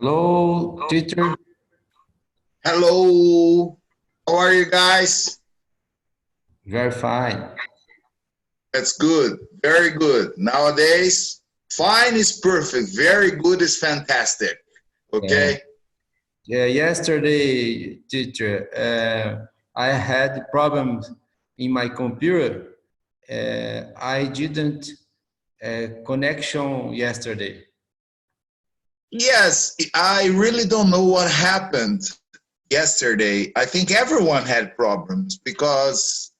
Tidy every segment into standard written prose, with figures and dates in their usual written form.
Hello, teacher. Hello, how are you guys? Very fine. That's good, very good. Nowadays, fine is perfect, very good is fantastic. Yeah. Okay? Yesterday, teacher, I had problems in my computer. I didn't connection yesterday. Yes, I really don't know what happened yesterday. I think everyone had problems because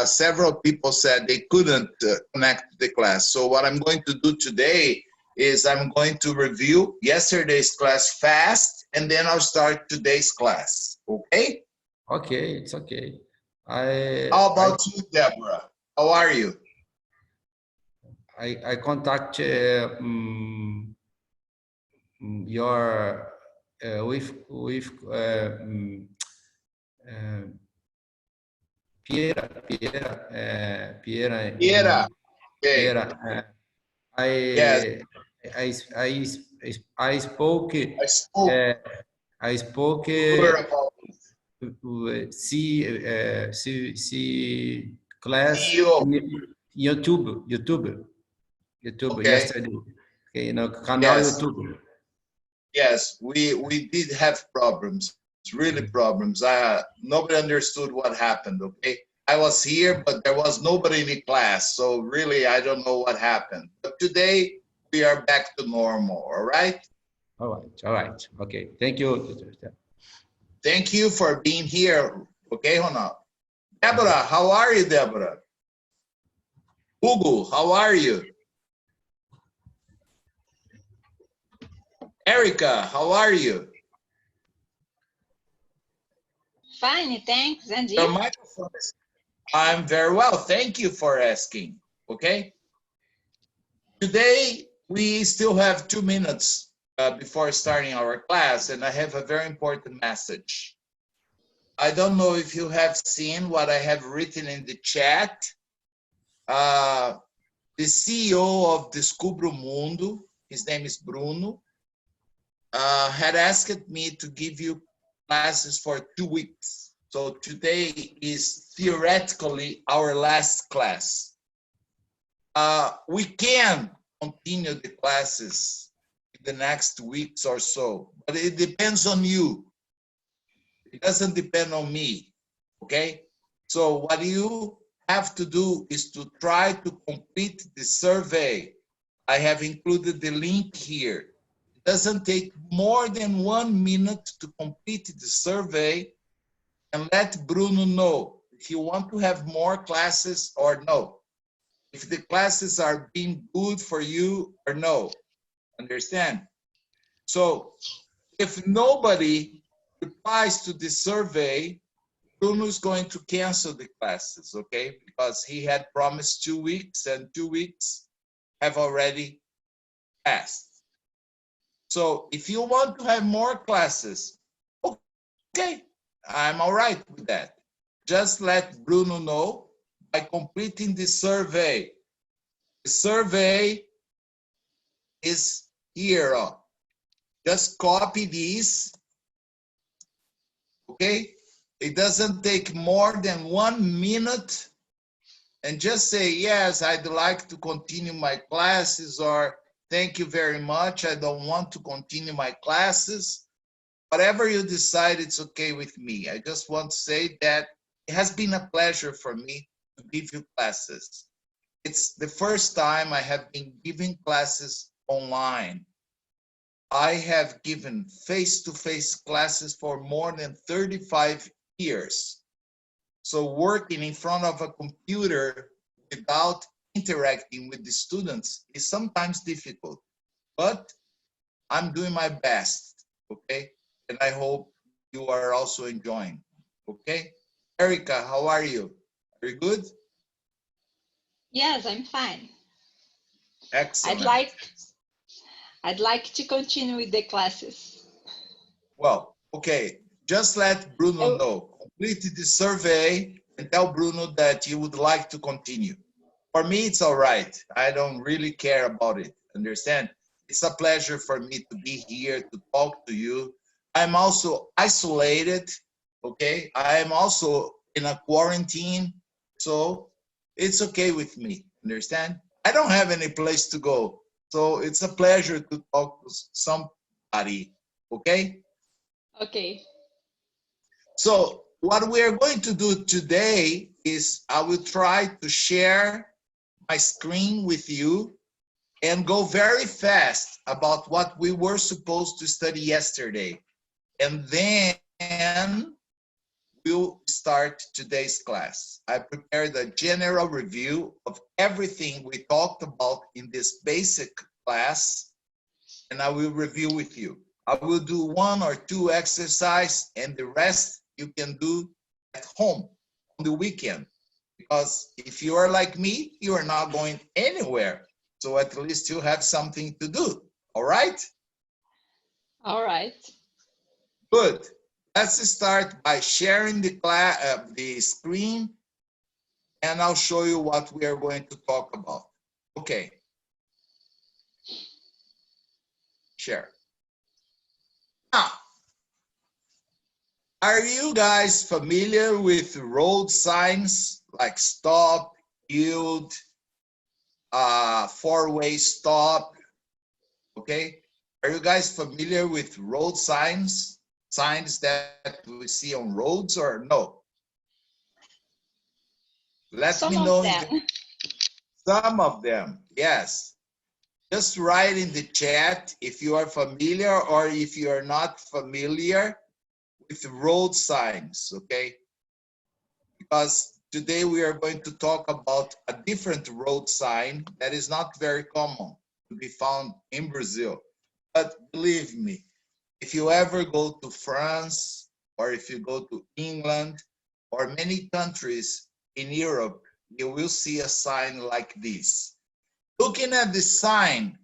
several people said they couldn't connect to the class. So what I'm going to do today is I'm going to review yesterday's class fast, and then I'll start today's class. Okay? Okay, it's okay. I How I about you, Deborah? How are you? I contact your with uh, Piera Piera. in Okay. Piera. Yes, I I I I spoke I spoke I spoke to her about see class CEO. YouTube Okay. yesterday. Okay, no canal Yes. YouTube. Yes. We did have problems. Really problems. Nobody understood what happened. Okay. I was here, but there was nobody in the class. So really, I don't know what happened. But today we are back to normal. All right. All right. Okay, thank you. Thank you for being here. Okay, Hona. Okay. Deborah, how are you, Deborah? Hugo, how are you? Erica, how are you? Fine, thanks. And Your you? microphone is. I'm very well. Thank you for asking. Okay. Today, we still have 2 minutes before starting our class, and I have a very important message. I don't know if you have seen what I have written in the chat. The CEO of Descubra Mundo, his name is Bruno, had asked me to give you classes for 2 weeks. So today is theoretically our last class. We can continue the classes in the next weeks or so, but it depends on you. It doesn't depend on me, okay? So what you have to do is to try to complete the survey. I have included the link here. It doesn't take more than 1 minute to complete the survey and let Bruno know if you want to have more classes or no. If the classes are being good for you or no. Understand? So if nobody replies to the survey, Bruno is going to cancel the classes, okay? Because he had promised 2 weeks and 2 weeks have already passed. So if you want to have more classes, okay, I'm all right with that. Just let Bruno know by completing the survey. The survey is here. Just copy these, okay? It doesn't take more than 1 minute, and just say, yes, I'd like to continue my classes, or thank you very much, I don't want to continue my classes. Whatever you decide, it's okay with me. I just want to say that it has been a pleasure for me to give you classes. It's the first time I have been giving classes online. I have given face-to-face classes for more than 35 years. So working in front of a computer without interacting with the students is sometimes difficult, but I'm doing my best, okay? And I hope you are also enjoying, okay? Erica, how are you? Are you good? Yes, I'm fine. I'd Excellent. like I'd like to continue with the classes. Well, okay, just let Bruno Oh, know. Complete the survey and tell Bruno that you would like to continue. For me, it's all right. I don't really care about it, understand? It's a pleasure for me to be here to talk to you. I'm also isolated, okay? I am also in a quarantine, so it's okay with me, understand? I don't have any place to go, so it's a pleasure to talk to somebody, okay? Okay. So what we are going to do today is I will try to share my screen with you and go very fast about what we were supposed to study yesterday. And then we'll start today's class. I prepared a general review of everything we talked about in this basic class, and I will review with you. I will do 1 or 2 exercises, and the rest you can do at home on the weekend. Because if you are like me, you are not going anywhere. So at least you have something to do. All right? All right. Good. Let's start by sharing the screen, and I'll show you what we are going to talk about. Okay. Share. Now, are you guys familiar with road signs like stop, yield, 4-way stop? Okay. Are you guys familiar with road signs? Signs that we see on roads or no? Let me know. Some of them, yes. Just write in the chat if you are familiar or if you are not familiar with road signs, okay? Because today we are going to talk about a different road sign that is not very common to be found in Brazil. But believe me, if you ever go to France or if you go to England or many countries in Europe, you will see a sign like this. Looking at the sign,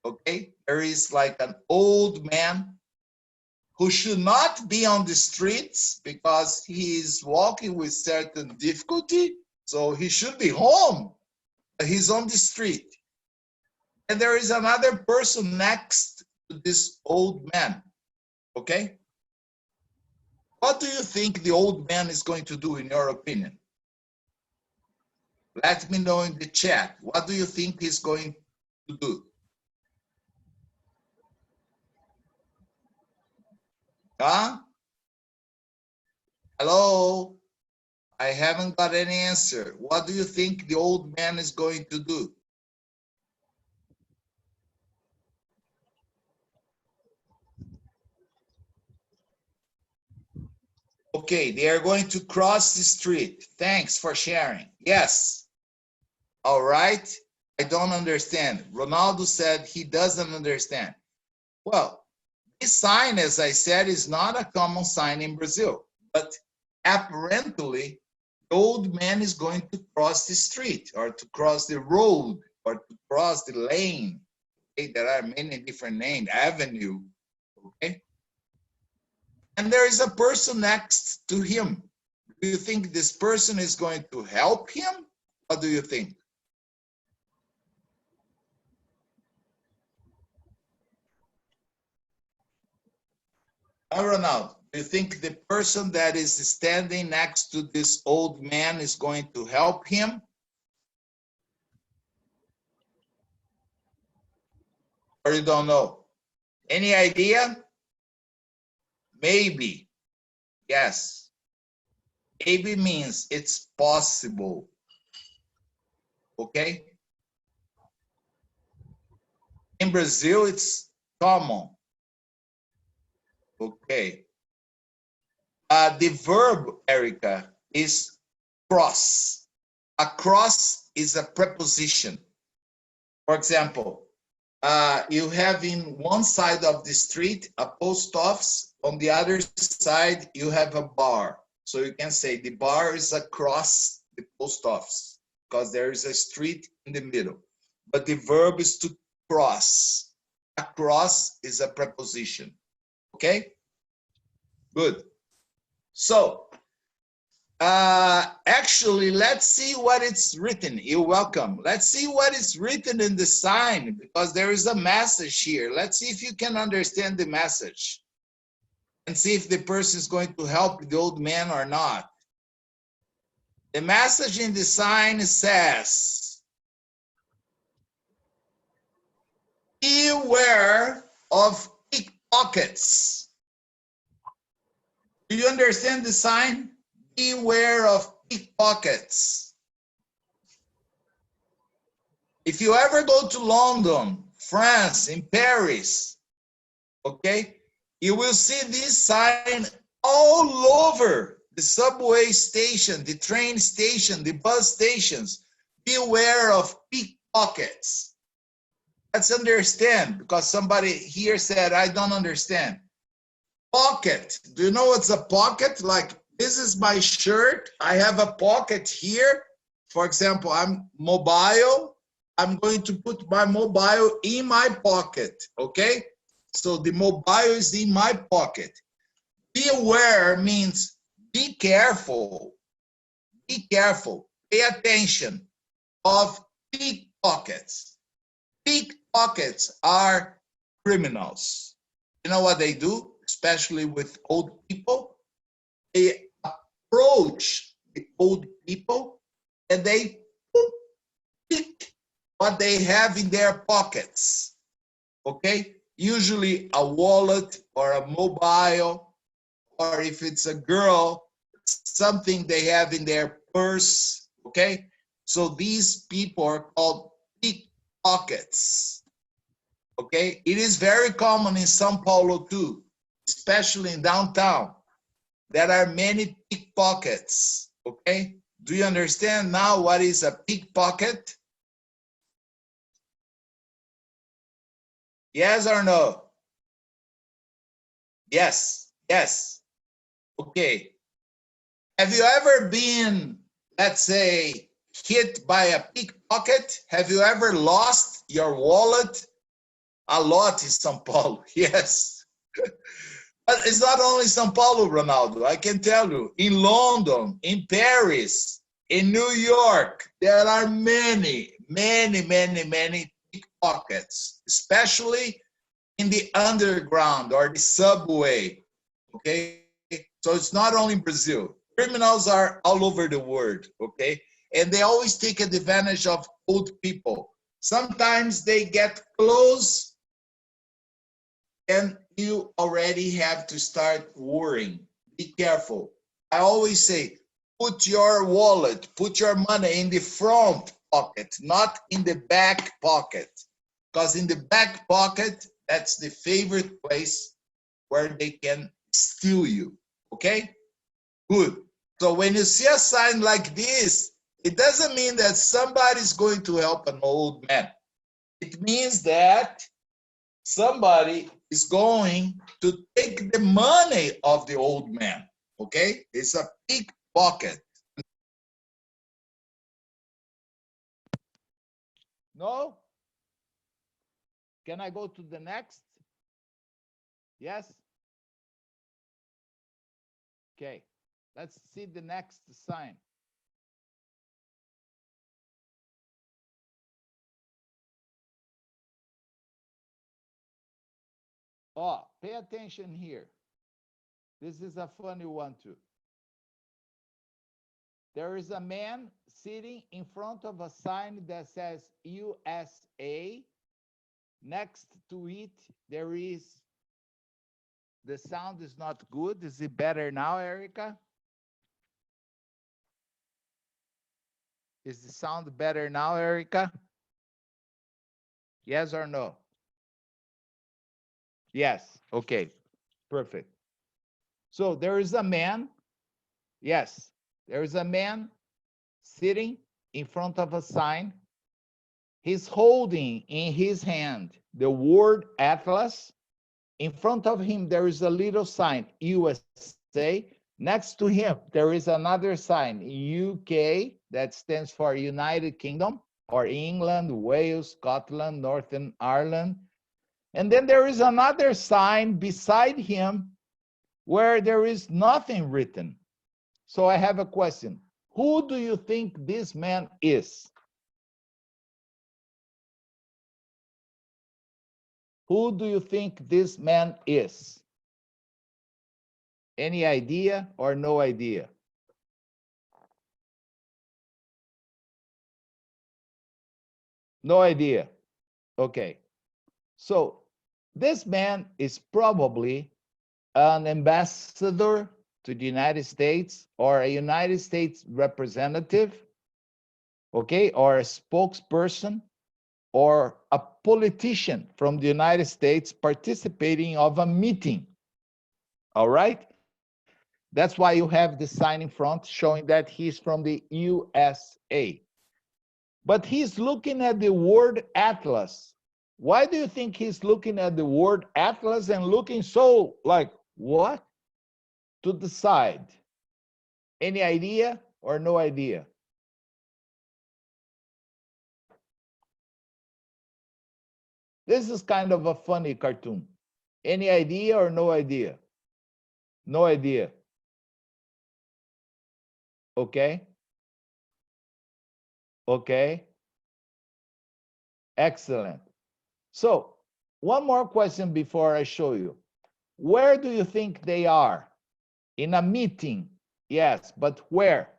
okay, there is like an old man who should not be on the streets because he is walking with certain difficulty, so he should be home, but he's on the street. And there is another person next to this old man, okay? What do you think the old man is going to do in your opinion? Let me know in the chat. What do you think he's going to do? Huh? Hello? I haven't got any answer. What do you think the old man is going to do? Okay, they are going to cross the street. Thanks for sharing. Yes. All right. I don't understand. Ronaldo said he doesn't understand. Well, this sign, as I said, is not a common sign in Brazil, but apparently the old man is going to cross the street or to cross the road or to cross the lane. Okay, there are many different names, avenue, okay? And there is a person next to him. Do you think this person is going to help him? What do you think? Ronald, do you think the person that is standing next to this old man is going to help him? Or you don't know? Any idea? Maybe. Yes. Maybe means it's possible. Okay? In Brazil, it's common. Okay. The verb, Erica, is cross. A cross is a preposition. For example, you have in one side of the street a post office. On the other side, you have a bar. So you can say the bar is across the post office because there is a street in the middle. But the verb is to cross. Across is a preposition. Okay? Good. So, Actually, let's see what it's written. You're welcome. Let's see what is written in the sign, because there is a message here. Let's see if you can understand the message and see if the person is going to help the old man or not. The message in the sign says, beware of pickpockets. Do you understand the sign? Beware of pickpockets. If you ever go to London, France, in Paris, okay, you will see this sign all over the subway station, the train station, the bus stations. Beware of pickpockets. Let's understand, because somebody here said, I don't understand. Pocket. Do you know what's a pocket? Like, this is my shirt. I have a pocket here. For example, I'm mobile. I'm going to put my mobile in my pocket, okay? So the mobile is in my pocket. Beware means be careful. Be careful. Pay attention of pickpockets. Pickpockets are criminals. You know what they do, especially with old people? They approach the old people and they pick what they have in their pockets, okay? Usually a wallet or a mobile, or if it's a girl, something they have in their purse, okay? So these people are called pickpockets, okay? It is very common in São Paulo too, especially in downtown. There are many pickpockets, okay? Do you understand now what is a pickpocket? Yes or no? Yes, yes. Okay. Have you ever been, let's say, hit by a pickpocket? Have you ever lost your wallet? A lot in São Paulo, yes. But it's not only São Paulo, Ronaldo. I can tell you, in London, in Paris, in New York, there are many, many, many, many pickpockets, especially in the underground or the subway, okay? So it's not only Brazil. Criminals are all over the world, okay? And they always take advantage of old people. Sometimes they get close and you already have to start worrying. Be careful. I always say, put your wallet, put your money in the front pocket, not in the back pocket. Because in the back pocket, that's the favorite place where they can steal you, okay? Good. So when you see a sign like this, it doesn't mean that somebody's going to help an old man. It means that somebody is going to take the money of the old man, okay? It's a pickpocket. No? Can I go to the next? Yes? Okay, let's see the next sign. Oh, pay attention here. This is a funny one too. There is a man sitting in front of a sign that says USA. Next to it, there is, the sound is not good. Is it better now, Erica? Is the sound better now, Erica? Yes or no? Yes, okay, perfect. So there is a man, yes, there is a man sitting in front of a sign. He's holding in his hand the word Atlas. In front of him, there is a little sign, USA. Next to him, there is another sign, UK, that stands for United Kingdom, or England, Wales, Scotland, Northern Ireland. And then there is another sign beside him where there is nothing written. So I have a question. Who do you think this man is? Who do you think this man is? Any idea or no idea? No idea. Okay. So this man is probably an ambassador to the United States or a United States representative, okay, or a spokesperson or a politician from the United States participating of a meeting. All right? That's why you have the sign in front showing that he's from the USA. But he's looking at the word atlas. Why do you think he's looking at the word atlas and looking so like, what? To the side. Any idea or no idea? This is kind of a funny cartoon. Any idea or no idea? No idea. Okay. Okay. Excellent. So, one more question before I show you. Where do you think they are? In a meeting. Yes, but where?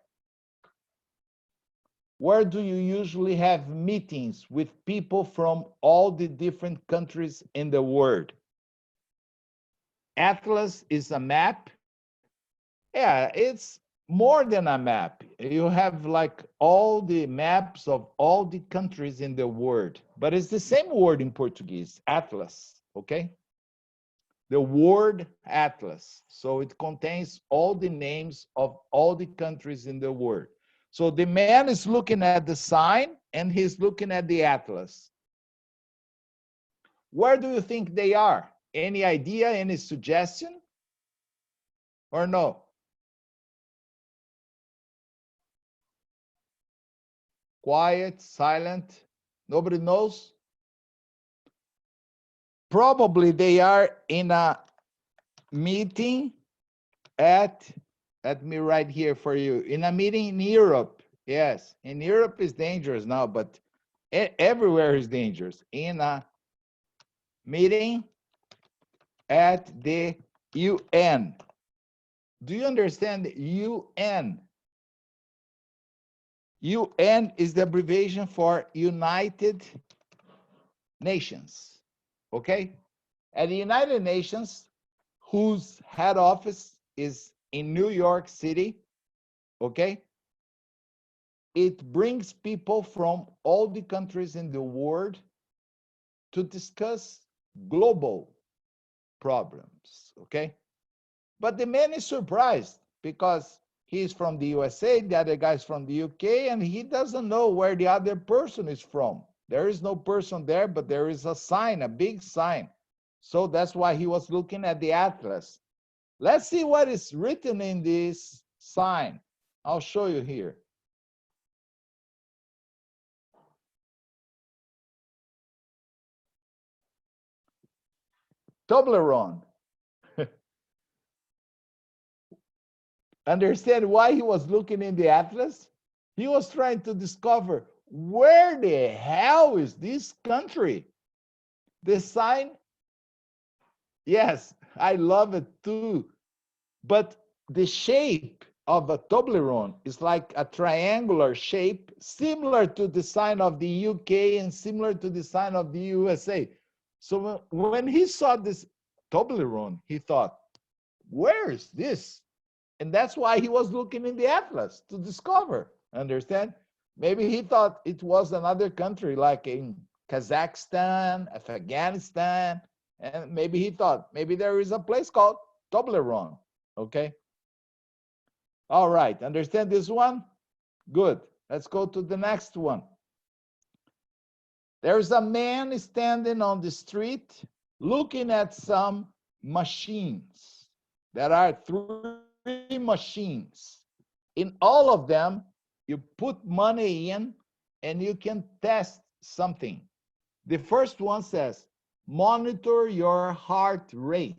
Where do you usually have meetings with people from all the different countries in the world? Atlas is a map. Yeah, it's more than a map. You have like all the maps of all the countries in the world, but it's the same word in Portuguese, atlas, okay? The word atlas. So it contains all the names of all the countries in the world. So the man is looking at the sign and he's looking at the atlas. Where do you think they are? Any idea, any suggestion? Or no? Quiet, silent, nobody knows? Probably they are in a meeting let me write here for you, in a meeting in Europe. Yes, in Europe is dangerous now, but everywhere is dangerous. In a meeting at the UN. Do you understand UN? UN is the abbreviation for United Nations, okay? At the United Nations, whose head office is in New York City, okay? It brings people from all the countries in the world to discuss global problems, okay? But the man is surprised because he's from the USA, the other guy's from the UK, and he doesn't know where the other person is from. There is no person there, but there is a sign, a big sign. So that's why he was looking at the atlas. Let's see what is written in this sign. I'll show you here. Toblerone. Understand why he was looking in the atlas? He was trying to discover where the hell is this country? The sign, yes, I love it too. But the shape of a Toblerone is like a triangular shape, similar to the sign of the UK and similar to the sign of the USA. So when he saw this Toblerone, he thought, where is this? And that's why he was looking in the atlas to discover, understand? Maybe he thought it was another country like in Kazakhstan, Afghanistan, and maybe he thought maybe there is a place called Toblerone, okay? All right, understand this one? Good. Let's go to the next one. There's a man standing on the street looking at some machines. There are three machines. In all of them, you put money in and you can test something. The first one says, monitor your heart rate,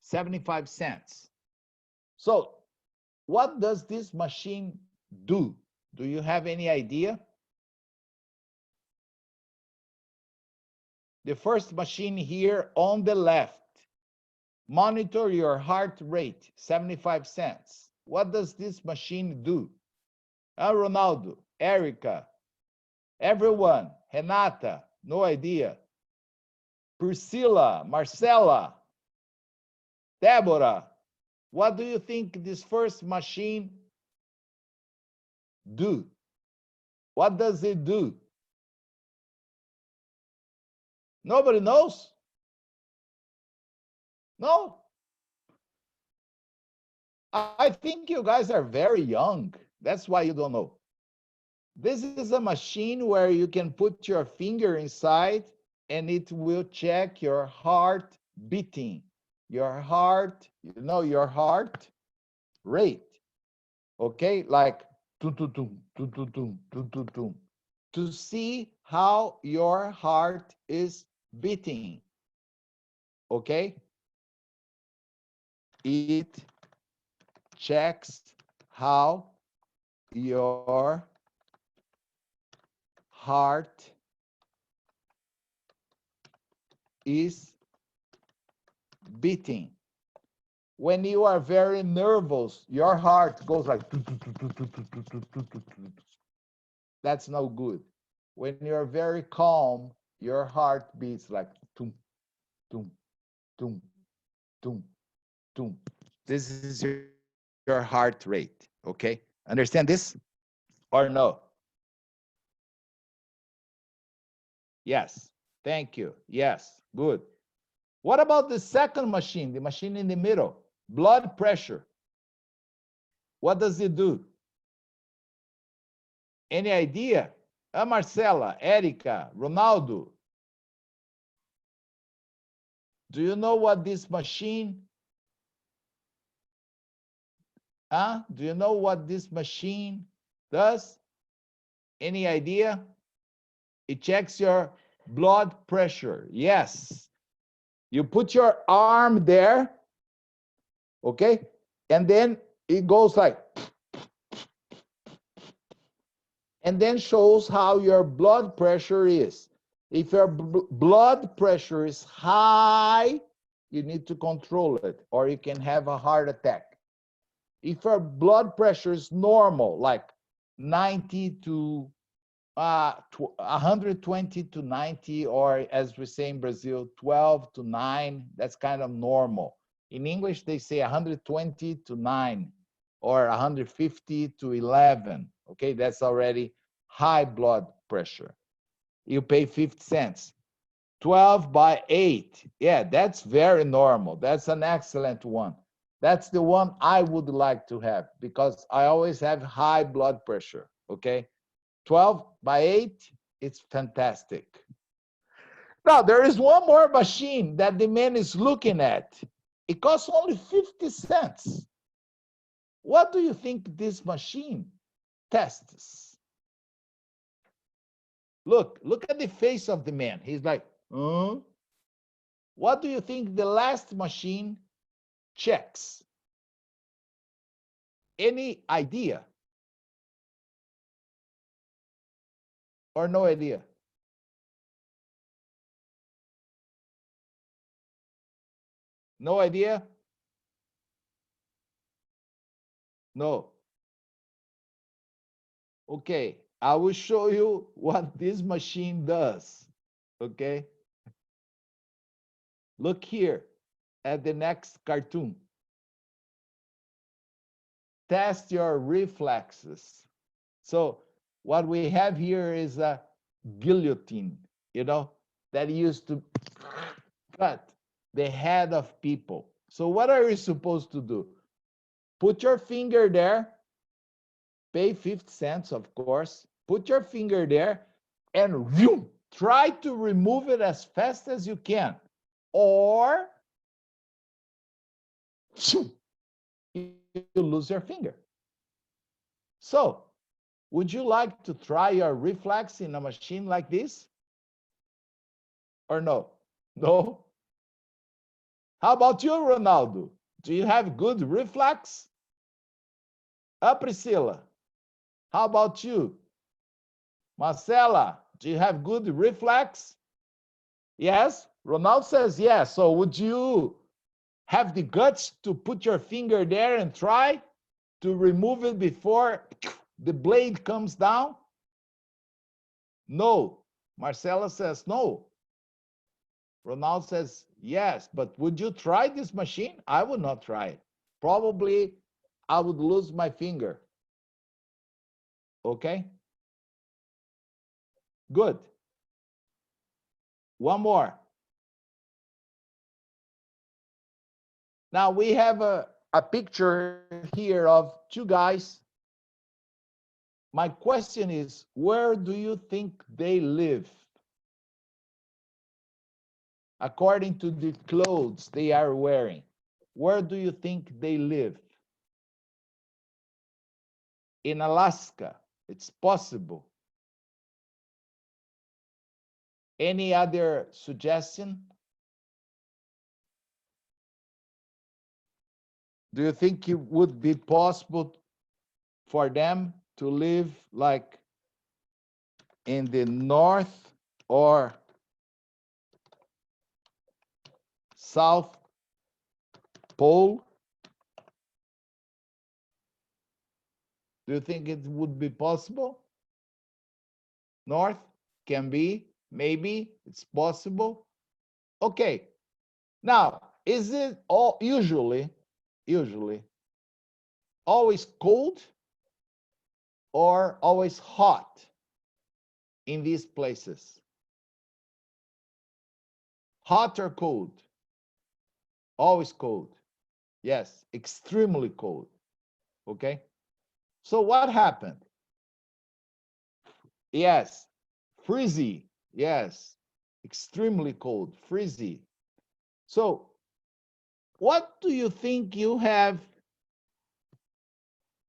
75 cents. So What does this machine do? Do you have any idea? The first machine here on the left. Monitor your heart rate, 75 cents. What does this machine do? Ronaldo, Erica, everyone, Renata, no idea. Priscilla, Marcella, Deborah, what do you think this first machine do? What does it do? Nobody knows? No? I think you guys are very young. That's why you don't know. This is a machine where you can put your finger inside and it will check your heart beating. Your heart, you know, your heart rate. Okay, like tum, to see how your heart is beating. Okay? It checks how your heart is beating. When you are very nervous, your heart goes like, that's no good. When you're very calm, your heart beats like tum, tum, tum, tum, tum. This is your heart rate, okay? Understand this or no? Yes, thank you. Yes, good. What about the second machine, the machine in the middle? Blood pressure. What does it do? Any idea? Marcela, Erica, Ronaldo. Do you know what this machine? Do you know what this machine does? Any idea? It checks your blood pressure. Yes. You put your arm there, okay? And then it goes like, and then shows how your blood pressure is. If your blood pressure is high, you need to control it, or you can have a heart attack. If your blood pressure is normal, like 90 to 120 to 90, or as we say in Brazil, 12 to 9, that's kind of normal. In English, they say 120 to 9, or 150 to 11. Okay, that's already high blood pressure. You pay 50 cents. 12 by 8. Yeah, that's very normal. That's an excellent one. That's the one I would like to have because I always have high blood pressure. Okay, 12 by 8, it's fantastic. Now, there is one more machine that the man is looking at. It costs only 50 cents. What do you think this machine tests? Look at the face of the man. He's like, What do you think the last machine checks? Any idea? Or no idea? No idea? No. Okay, I will show you what this machine does. Okay? Look here at the next cartoon. Test your reflexes. So what we have here is a guillotine, you know, that used to cut the head of people. So what are you supposed to do? Put your finger there, pay 50 cents, of course, put your finger there and try to remove it as fast as you can. Or you lose your finger. So, would you like to try your reflex in a machine like this? Or no? No? How about you, Ronaldo? Do you have good reflex? Priscilla, how about you? Marcela, do you have good reflex? Yes? Ronald says yes. So would you have the guts to put your finger there and try to remove it before the blade comes down? No. Marcela says no. Ronald says yes, but would you try this machine? I would not try it. Probably I would lose my finger. Okay? Good. One more. Now we have a picture here of two guys. My question is, where do you think they live? According to the clothes they are wearing, where do you think they live? In Alaska, it's possible. Any other suggestion? Do you think it would be possible for them to live like in the North or South Pole? Do you think it would be possible? North can be, maybe it's possible. Okay. Now, is it all usually always cold or always hot in these places? Hot or cold? Always cold. Yes, extremely cold. Okay. So what happened? Yes, freezy. Yes, extremely cold, freezy. So what do you think you have?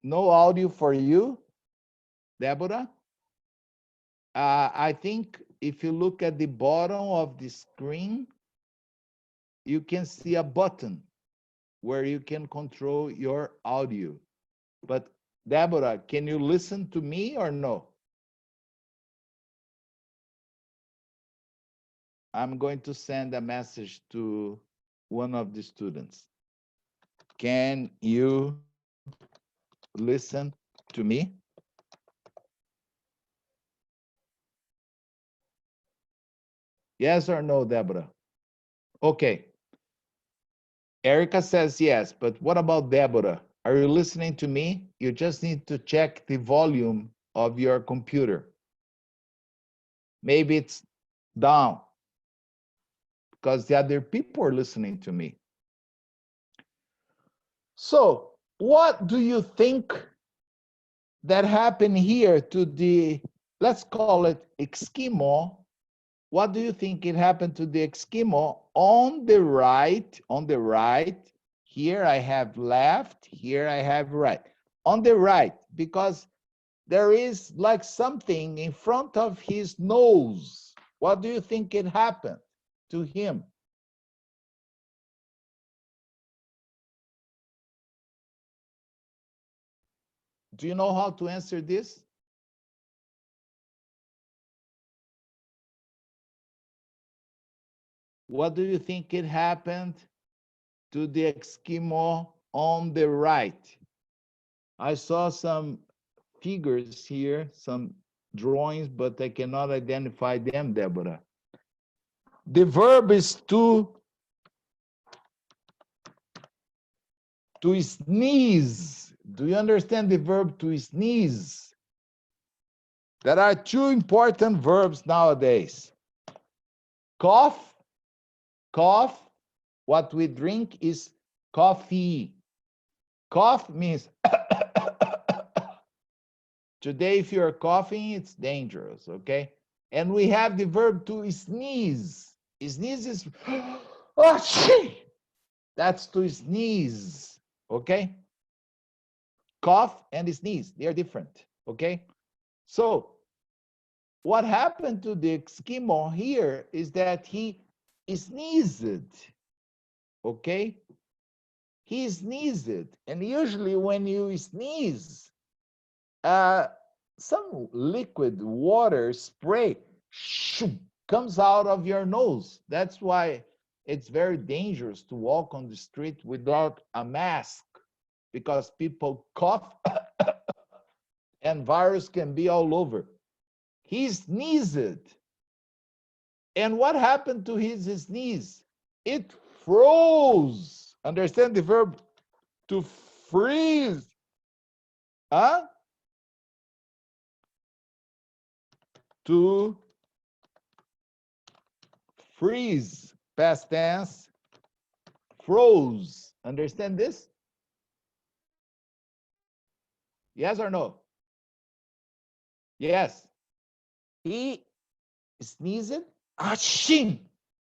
No audio for you, Deborah? I think if you look at the bottom of the screen, you can see a button where you can control your audio. But Deborah, can you listen to me or no? I'm going to send a message to one of the students. Can you listen to me? Yes or no, Deborah? Okay. Erica says yes, but what about Deborah? Are you listening to me? You just need to check the volume of your computer. Maybe it's down because the other people are listening to me. So what do you think that happened here to the, let's call it Eskimo? What do you think it happened to the Eskimo on the right? On the right, here I have left, here I have right. On the right, because there is like something in front of his nose. What do you think it happened to him? Do you know how to answer this? What do you think it happened to the Eskimo on the right? I saw some figures here, some drawings, but I cannot identify them, Deborah. The verb is to sneeze. Do you understand the verb to sneeze? There are two important verbs nowadays. Cough, cough, what we drink is coffee. Cough means today if you're coughing, it's dangerous, okay? And we have the verb to sneeze. Sneeze is, oh, shit. That's to sneeze, okay? Cough and sneeze, they are different, okay? So what happened to the Eskimo here is that he sneezed, okay? He sneezed. And usually when you sneeze, some liquid water spray comes out of your nose. That's why it's very dangerous to walk on the street without a mask, because people cough and virus can be all over. He sneezed. And what happened to his sneeze? It froze. Understand the verb to freeze? Huh? To freeze, past tense, froze. Understand this? Yes or no? Yes. He sneezed, aching,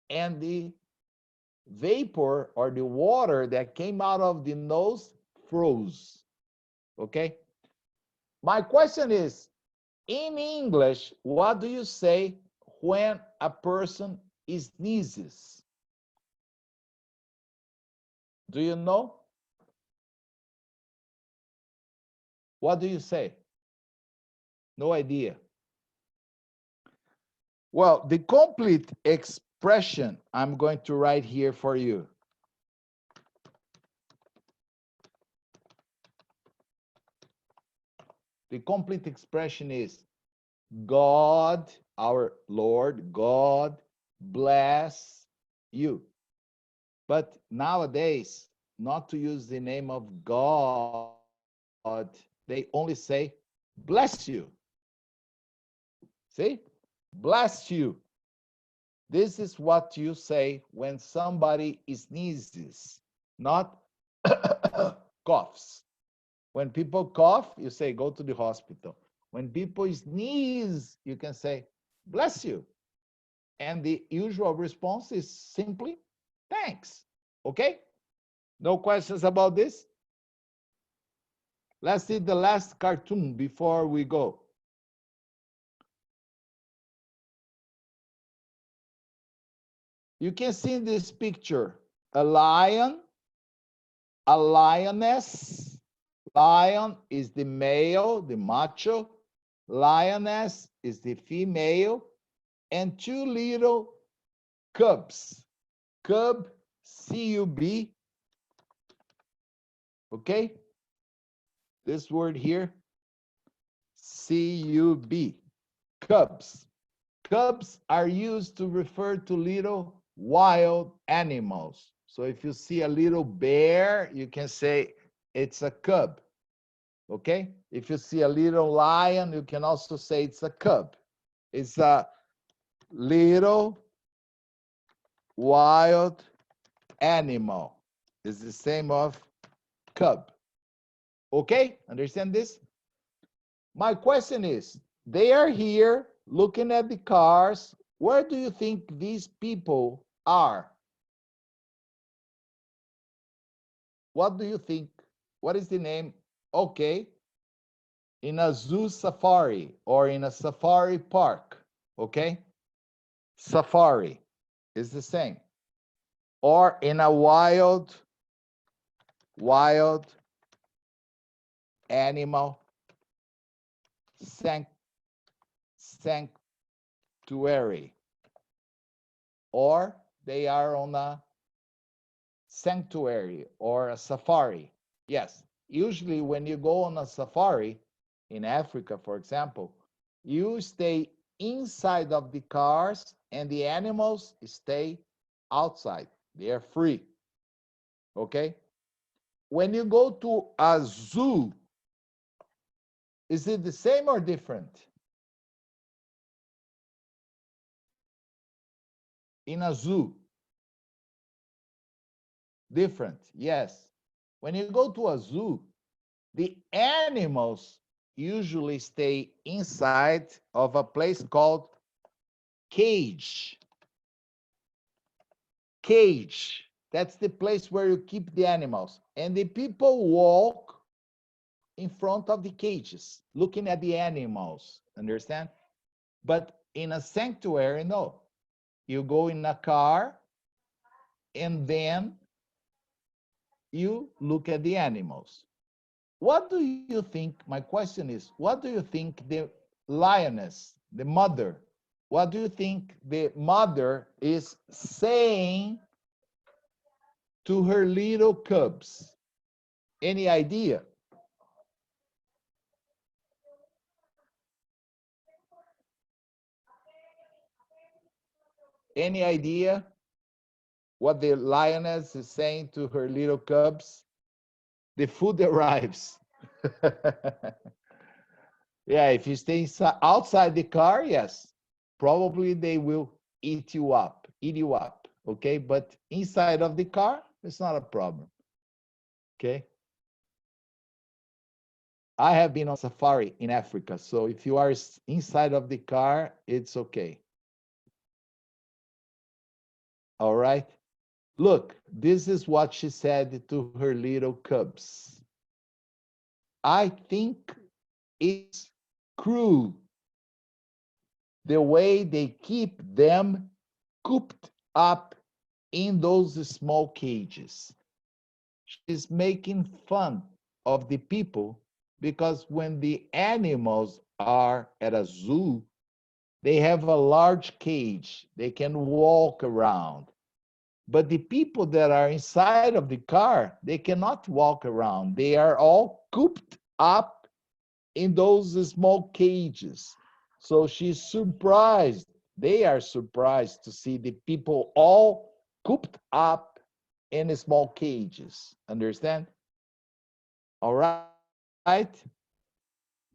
and the vapor or the water that came out of the nose froze. Okay? My question is, in English, what do you say when a person sneezes? Do you know? What do you say? No idea. Well, the complete expression I'm going to write here for you. The complete expression is God, our Lord, God bless you. But nowadays, not to use the name of God, they only say bless you. See? Bless you. This is what you say when somebody sneezes, not coughs. When people cough, you say, go to the hospital. When people sneeze, you can say, bless you. And the usual response is simply, thanks. Okay? No questions about this? Let's see the last cartoon before we go. You can see in this picture a lion, a lioness. Lion is the male, the macho. Lioness is the female. And two little cubs. Cub, C-U-B. Okay? This word here, C-U-B. Cubs. Cubs are used to refer to little wild animals. So if you see a little bear, you can say it's a cub. Okay? If you see a little lion, you can also say it's a cub. It's a little wild animal. It's the same of cub. Okay? Understand this? My question is, they are here looking at the cars. Where do you think these people are? What do you think? What is the name? Okay. In a zoo safari or in a safari park. Okay? Safari is the same. Or in a wild animal sanctuary. Or they are on a sanctuary or a safari. Yes, usually when you go on a safari in Africa, for example, you stay inside of the cars and the animals stay outside. They are free. Okay? When you go to a zoo, is it the same or different? In a zoo. Different, yes. When you go to a zoo, the animals usually stay inside of a place called cage. Cage. That's the place where you keep the animals. And the people walk in front of the cages, looking at the animals. Understand? But in a sanctuary, no. You go in a car, and then you look at the animals. What do you think? My question is, what do you think the lioness, the mother, what do you think the mother is saying to her little cubs? Any idea? Any idea what the lioness is saying to her little cubs? The food arrives. Yeah, if you stay outside the car, yes, probably they will eat you up, okay? But inside of the car, it's not a problem, okay? I have been on safari in Africa, so if you are inside of the car, it's okay. All right? Look, this is what she said to her little cubs. I think it's cruel the way they keep them cooped up in those small cages. She's making fun of the people because when the animals are at a zoo, they have a large cage. They can walk around. But the people that are inside of the car, they cannot walk around. They are all cooped up in those small cages. So she's surprised. They are surprised to see the people all cooped up in small cages. Understand? All right?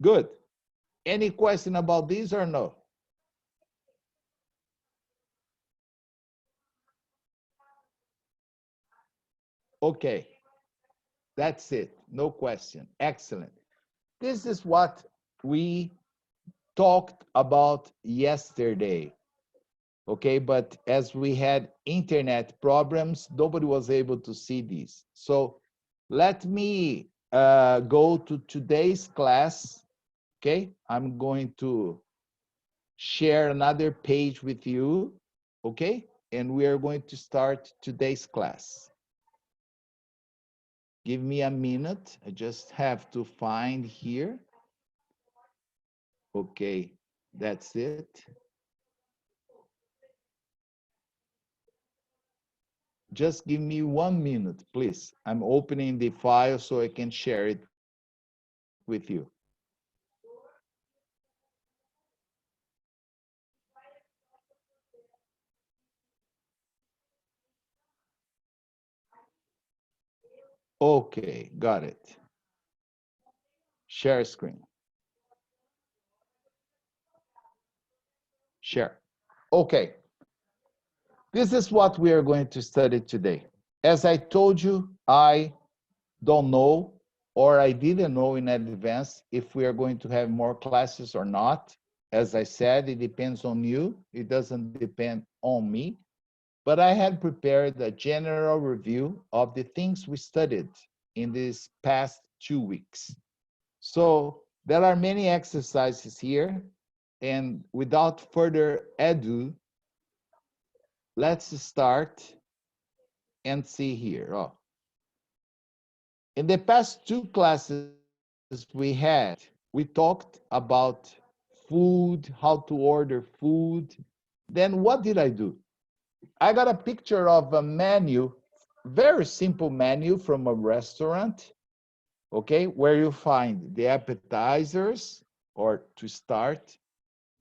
Good. Any question about this or no? Okay. That's it. No question. Excellent. This is what we talked about yesterday. Okay, but as we had internet problems, nobody was able to see this. So let me go to today's class. Okay, I'm going to share another page with you. Okay, and we are going to start today's class. Give me a minute. I just have to find here. Okay, that's it. Just give me 1 minute, please. I'm opening the file so I can share it with you. Okay, got it. Share screen. Share. Okay. This is what we are going to study today. As I told you, I don't know, or I didn't know in advance if we are going to have more classes or not. As I said, it depends on you. It doesn't depend on me. But I had prepared a general review of the things we studied in these past 2 weeks. So there are many exercises here, and without further ado, let's start and see here. Oh. In the past 2 classes we had, we talked about food, how to order food. Then what did I do? I got a picture of a menu, very simple menu from a restaurant, okay, where you find the appetizers, or to start,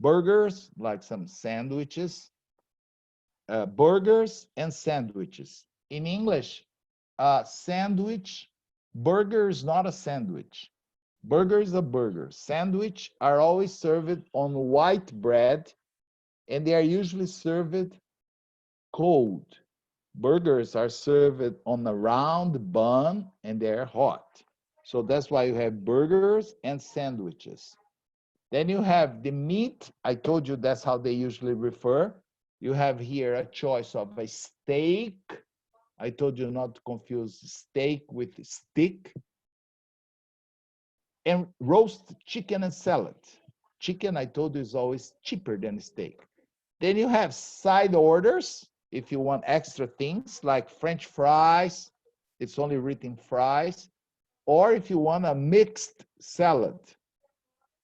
burgers, like some sandwiches, burgers and sandwiches. In English, sandwich, burger is not a sandwich. Burger is a burger. Sandwich are always served on white bread, and they are usually served cold. Burgers are served on a round bun, and they're hot. So that's why you have burgers and sandwiches. Then you have the meat. I told you that's how they usually refer. You have here a choice of a steak. I told you not to confuse steak with stick. And roast chicken and salad. Chicken, I told you, is always cheaper than steak. Then you have side orders, if you want extra things like French fries, it's only written fries. Or if you want a mixed salad,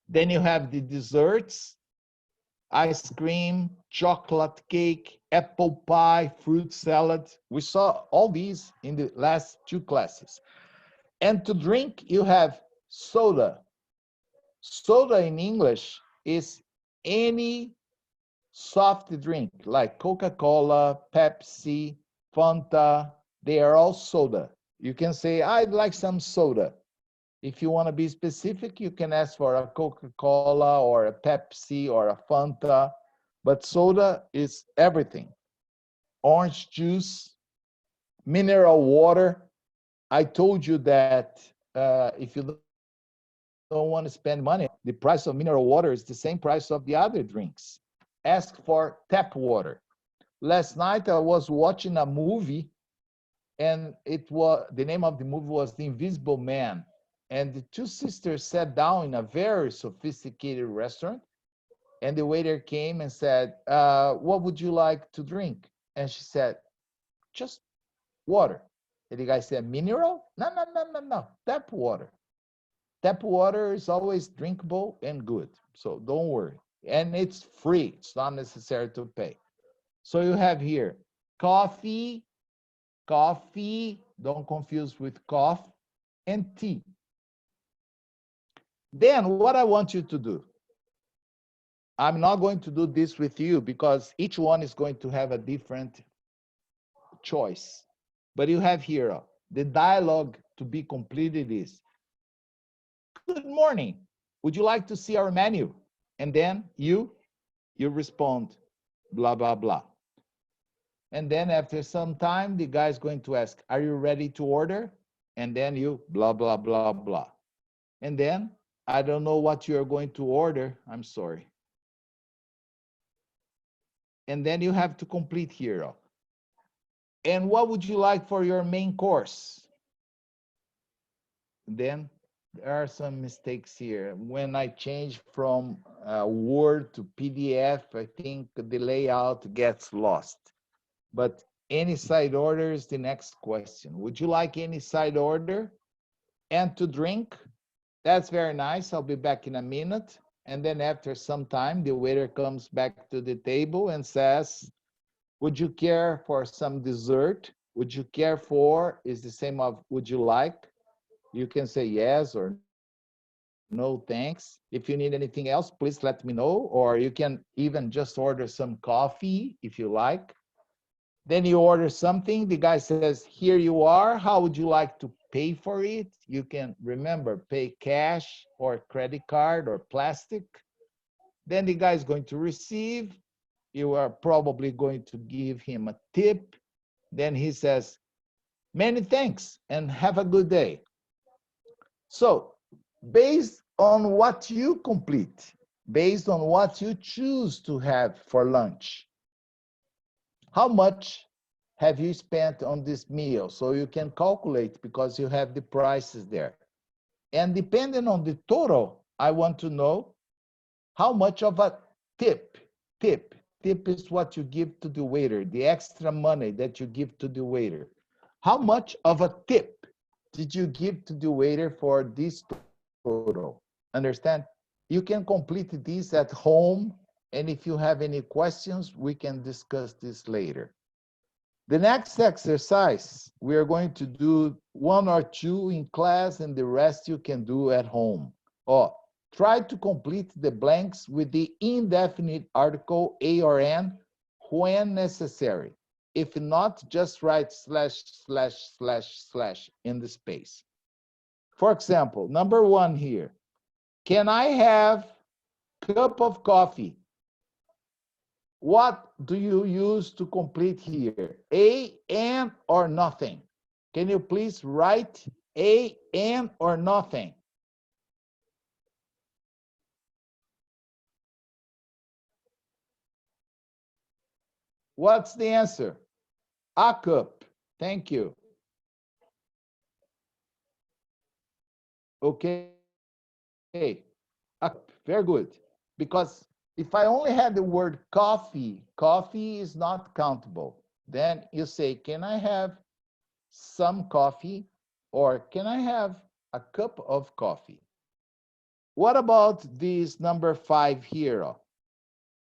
then you have the desserts, ice cream, chocolate cake, apple pie, fruit salad. We saw all these in the last 2 classes. And to drink, you have soda. Soda in English is any soft drink like Coca-Cola, Pepsi, Fanta. They are all soda. You can say, I'd like some soda. If you want to be specific, you can ask for a Coca-Cola or a Pepsi or a Fanta. But soda is everything. Orange juice, mineral water. I told you that if you don't want to spend money, the price of mineral water is the same price of the other drinks. Ask for tap water. Last night I was watching a movie, and the name of the movie was The Invisible Man. And the 2 sisters sat down in a very sophisticated restaurant, and the waiter came and said, what would you like to drink? And she said, just water. And the guy said, mineral? No, tap water. Tap water is always drinkable and good, so don't worry. And it's free, it's not necessary to pay. So you have here coffee, don't confuse with cough, and tea. Then what I want you to do, I'm not going to do this with you because each one is going to have a different choice. But you have here, the dialogue to be completed is, good morning, would you like to see our menu? And then you respond, blah, blah, blah. And then after some time, the guy is going to ask, are you ready to order? And then you blah, blah, blah, blah. And then, I don't know what you're going to order. I'm sorry. And then you have to complete here. And what would you like for your main course? Then there are some mistakes here. When I change from Word to PDF, I think the layout gets lost. But any side order is the next question. Would you like any side order? And to drink? That's very nice. I'll be back in a minute. And then after some time, the waiter comes back to the table and says, would you care for some dessert? Would you care for is the same of would you like? You can say yes or no, thanks. If you need anything else, please let me know. Or you can even just order some coffee if you like. Then you order something. The guy says, here you are. How would you like to pay for it? You can remember, pay cash or credit card or plastic. Then the guy is going to receive. You are probably going to give him a tip. Then he says, many thanks and have a good day. So based on what you complete, based on what you choose to have for lunch, how much have you spent on this meal? So you can calculate because you have the prices there. And depending on the total, I want to know how much of a tip is what you give to the waiter, the extra money that you give to the waiter. How much of a tip did you give to the waiter for this total? Understand? You can complete this at home. And if you have any questions, we can discuss this later. The next exercise, we are going to do 1 or 2 in class and the rest you can do at home. Try to complete the blanks with the indefinite article A or N when necessary. If not, just write / in the space. For example, number 1 here. Can I have a cup of coffee? What do you use to complete here? A, and, or nothing? Can you please write A, and, or nothing? What's the answer? A cup. Thank you. Okay. A cup. Very good. Because if I only had the word coffee, coffee is not countable. Then you say, can I have some coffee, or can I have a cup of coffee? What about this number 5 here?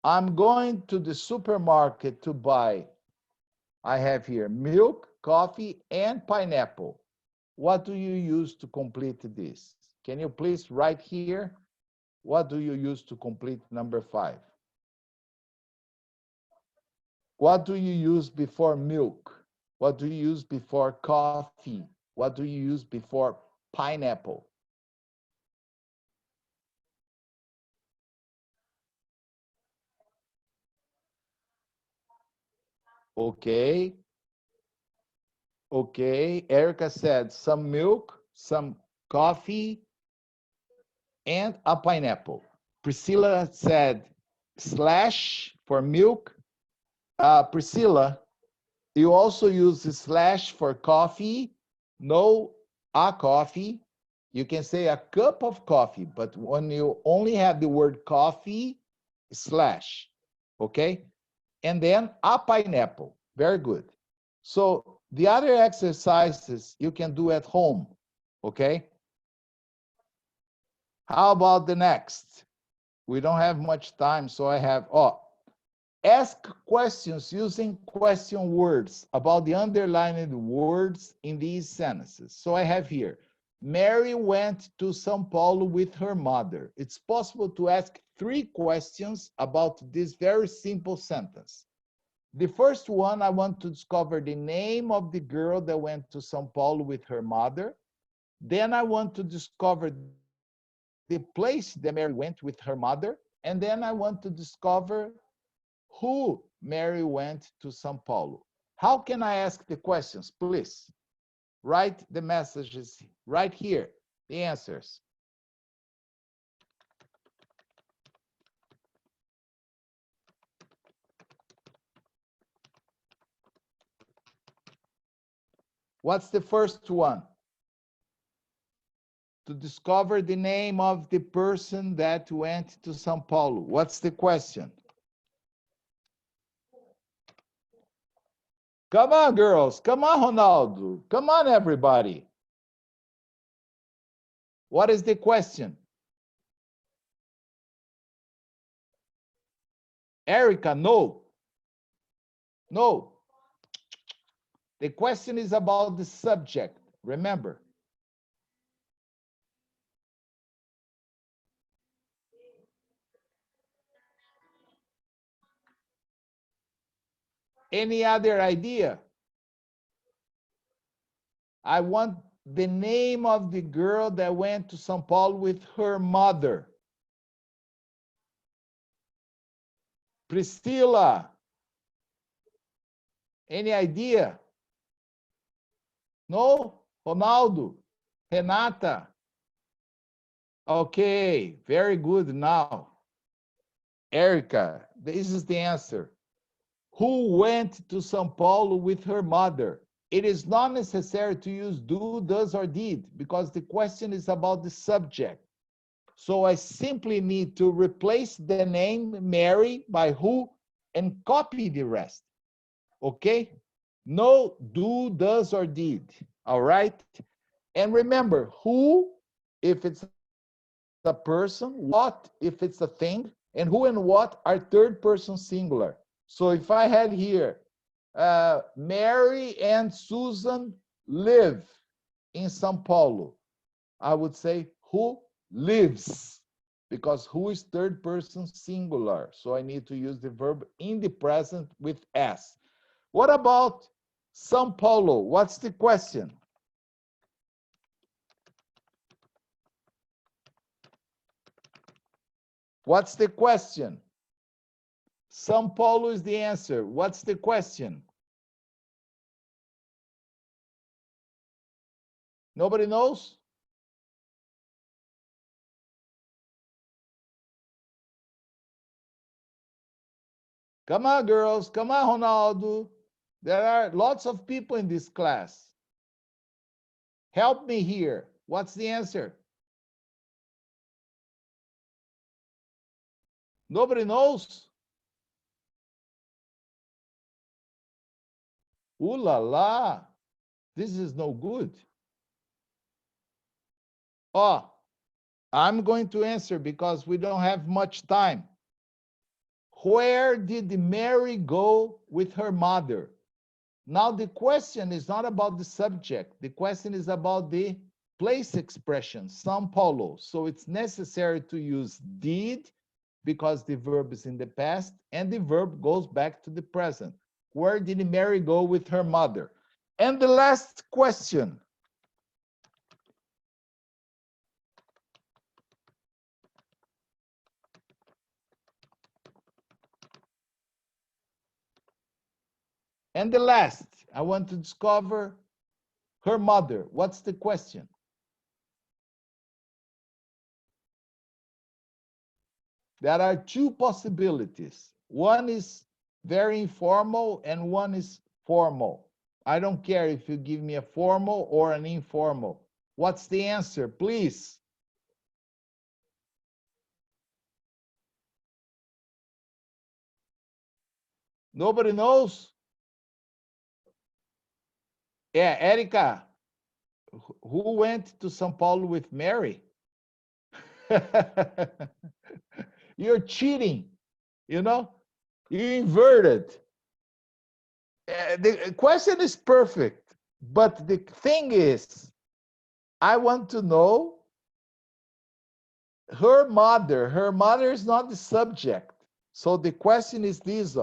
I'm going to the supermarket to buy, I have here milk, coffee, and pineapple. What do you use to complete this? Can you please write here? What do you use to complete number 5? What do you use before milk? What do you use before coffee? What do you use before pineapple? Okay. Okay. Erica said some milk, some coffee, and a pineapple. Priscilla said slash for milk. Priscilla, you also use slash for coffee. No, a coffee. You can say a cup of coffee, but when you only have the word coffee, slash, okay? And then a pineapple. Very good. So the other exercises you can do at home, okay? How about the next? We don't have much time, so I have, ask questions using question words about the underlined words in these sentences. So I have here, Mary went to São Paulo with her mother. It's possible to ask 3 questions about this very simple sentence. The first one, I want to discover the name of the girl that went to São Paulo with her mother. Then I want to discover the place that Mary went with her mother. And then I want to discover who Mary went to São Paulo. How can I ask the questions? Please write the messages right here, the answers. What's the first one? To discover the name of the person that went to São Paulo. What's the question? Come on, girls. Come on, Ronaldo. Come on, everybody. What is the question? Erica, no. No. The question is about the subject. Remember. Any other idea? I want the name of the girl that went to São Paulo with her mother. Priscila. Any idea? No? Ronaldo? Renata? Okay, very good now. Erica, this is the answer. Who went to São Paulo with her mother? It is not necessary to use do, does, or did, because the question is about the subject. So I simply need to replace the name Mary by who and copy the rest. Okay? No do, does, or did. All right? And remember, who, if it's a person, what, if it's a thing, and who and what are third person singular. So if I had here, Mary and Susan live in São Paulo, I would say who lives, because who is third person singular. So I need to use the verb in the present with S. What about São Paulo? What's the question? What's the question? São Paulo is the answer. What's the question? Nobody knows? Come on, girls. Come on, Ronaldo. There are lots of people in this class. Help me here. What's the answer? Nobody knows? Ooh la la. This is no good. Oh, I'm going to answer because we don't have much time. Where did Mary go with her mother? Now, the question is not about the subject. The question is about the place expression, São Paulo. So it's necessary to use did because the verb is in the past and the verb goes back to the present. Where did Mary go with her mother? And the last question. And the last, I want to discover her mother. What's the question? There are two possibilities. One is very informal and one is formal. I don't care if you give me a formal or an informal. What's the answer, please? Nobody knows? Yeah, Erica, who went to São Paulo with Mary? You're cheating, you know? You inverted. The question is perfect, but the thing is, I want to know her mother. Her mother is not the subject. So the question is this,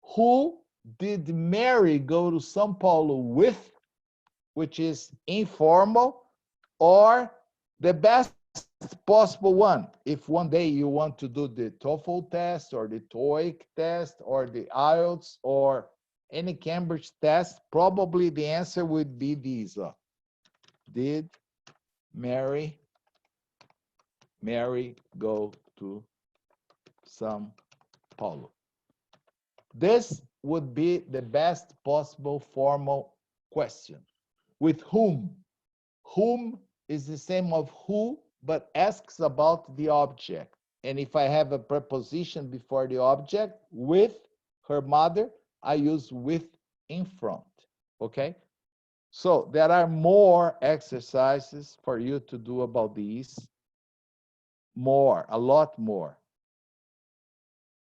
who did Mary go to São Paulo with, which is informal, or the best possible one? If one day you want to do the TOEFL test or the TOEIC test or the IELTS or any Cambridge test, probably the answer would be these. Did Mary go to São Paulo? This would be the best possible formal question. With whom? Whom is the same of who, but asks about the object. And if I have a preposition before the object, with her mother, I use with in front, okay? So there are more exercises for you to do about these. More, a lot more.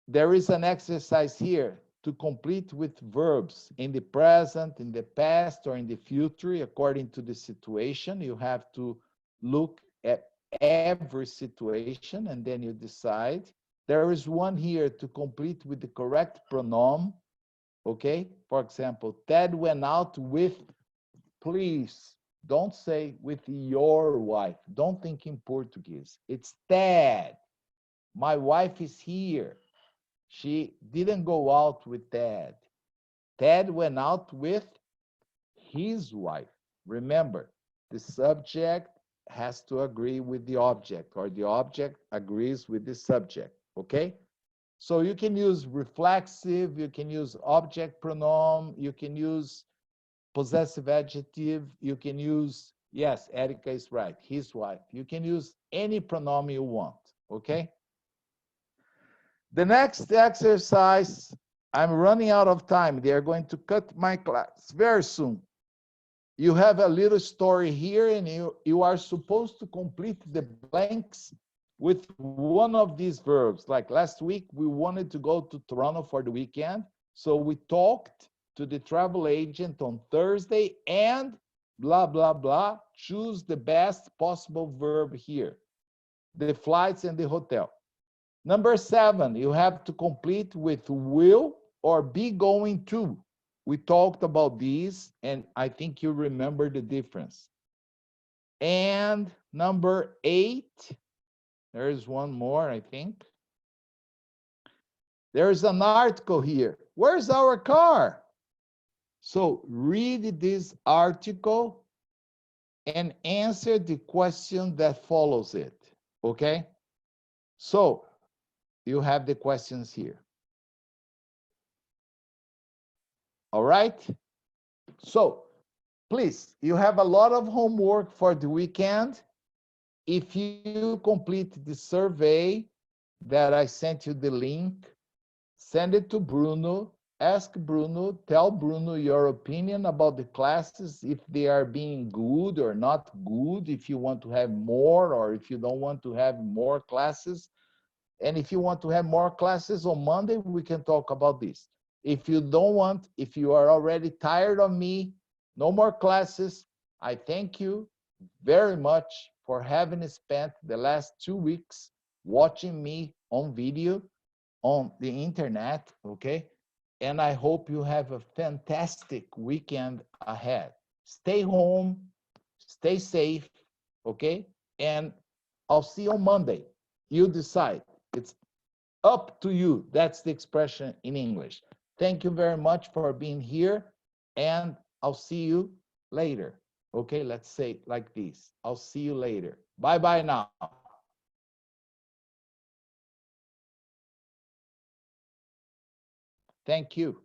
There is an exercise here to complete with verbs in the present, in the past, or in the future, according to the situation. You have to look at every situation and then you decide. There is one here to complete with the correct pronoun, okay? For example, Ted went out with, please, don't say with your wife. Don't think in Portuguese. It's Ted. My wife is here. She didn't go out with Ted. Ted went out with his wife. Remember, the subject has to agree with the object, or the object agrees with the subject, okay? So you can use reflexive, you can use object pronoun, you can use possessive adjective, you can use, yes, Erica is right, his wife. You can use any pronoun you want, okay? The next exercise, I'm running out of time. They are going to cut my class very soon. You have a little story here, and you are supposed to complete the blanks with one of these verbs. Like last week, we wanted to go to Toronto for the weekend. So we talked to the travel agent on Thursday and blah, blah, blah. Choose the best possible verb here. The flights and the hotel. Number 7, you have to complete with will or be going to. We talked about these, and I think you remember the difference. And number 8, there is one more, I think. There's an article here. Where's our car? So read this article and answer the question that follows it, okay? So you have the questions here. All right? So please, you have a lot of homework for the weekend. If you complete the survey that I sent you the link, send it to Bruno. ask Bruno, tell Bruno your opinion about the classes, if they are being good or not good, if you want to have more or if you don't want to have more classes. And if you want to have more classes on Monday, we can talk about this. If you don't want, if you are already tired of me, no more classes, I thank you very much for having spent the last 2 weeks watching me on video on the internet, okay? And I hope you have a fantastic weekend ahead. Stay home, stay safe, okay? And I'll see you on Monday. You decide. It's up to you. That's the expression in English. Thank you very much for being here, and I'll see you later. Okay, let's say like this. I'll see you later. Bye-bye now. Thank you.